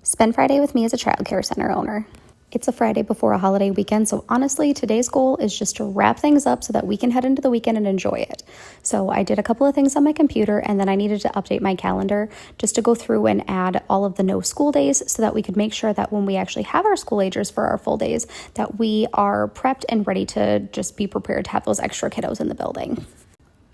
Spend Friday with me as a childcare center owner. It's a Friday before a holiday weekend, so honestly, today's goal is just to wrap things up so that we can head into the weekend and enjoy it. So I did a couple of things on my computer, and then I needed to update my calendar just to go through and add all of the no school days so that we could make sure that when we actually have our school agers for our full days, that we are prepped and ready to just be prepared to have those extra kiddos in the building.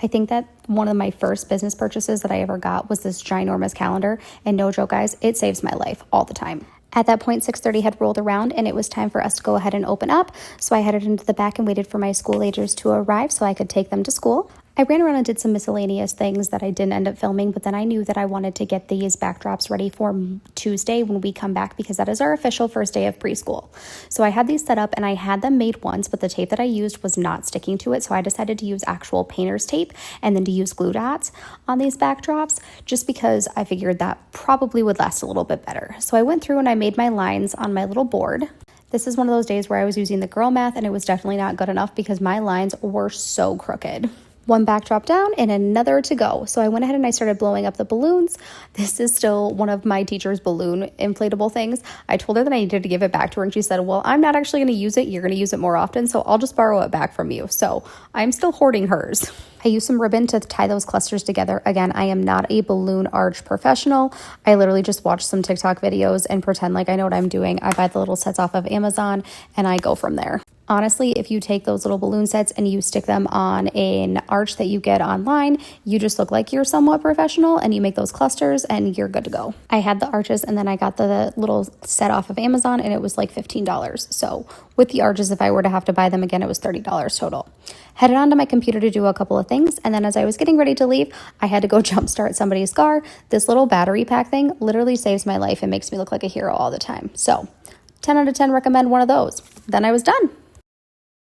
I think that one of my first business purchases that I ever got was this ginormous calendar, and no joke, guys, it saves my life all the time. At that point, 6:30 had rolled around and it was time for us to go ahead and open up, so I headed into the back and waited for my school agers to arrive so I could take them to school. I ran around and did some miscellaneous things that I didn't end up filming, but then I knew that I wanted to get these backdrops ready for Tuesday when we come back because that is our official first day of preschool. So I had these set up and I had them made once, but the tape that I used was not sticking to it, so I decided to use actual painter's tape and then to use glue dots on these backdrops just because I figured that probably would last a little bit better. So I went through and I made my lines on my little board. This is one of those days where I was using the girl math and it was definitely not good enough because my lines were so crooked. One backdrop down and another to go. So I went ahead and I started blowing up the balloons. This is still one of my teacher's balloon inflatable things. I told her that I needed to give it back to her and she said, well, I'm not actually going to use it. You're going to use it more often, so I'll just borrow it back from you. So I'm still hoarding hers. I used some ribbon to tie those clusters together. Again, I am not a balloon arch professional. I literally just watch some TikTok videos and pretend like I know what I'm doing. I buy the little sets off of Amazon and I go from there. Honestly, if you take those little balloon sets and you stick them on an arch that you get online, you just look like you're somewhat professional and you make those clusters and you're good to go. I had the arches and then I got the little set off of Amazon and it was like $15. So with the arches, if I were to have to buy them again, it was $30 total. Headed onto my computer to do a couple of things, and then as I was getting ready to leave, I had to go jumpstart somebody's car. This little battery pack thing literally saves my life and makes me look like a hero all the time. So 10 out of 10 recommend one of those. Then I was done.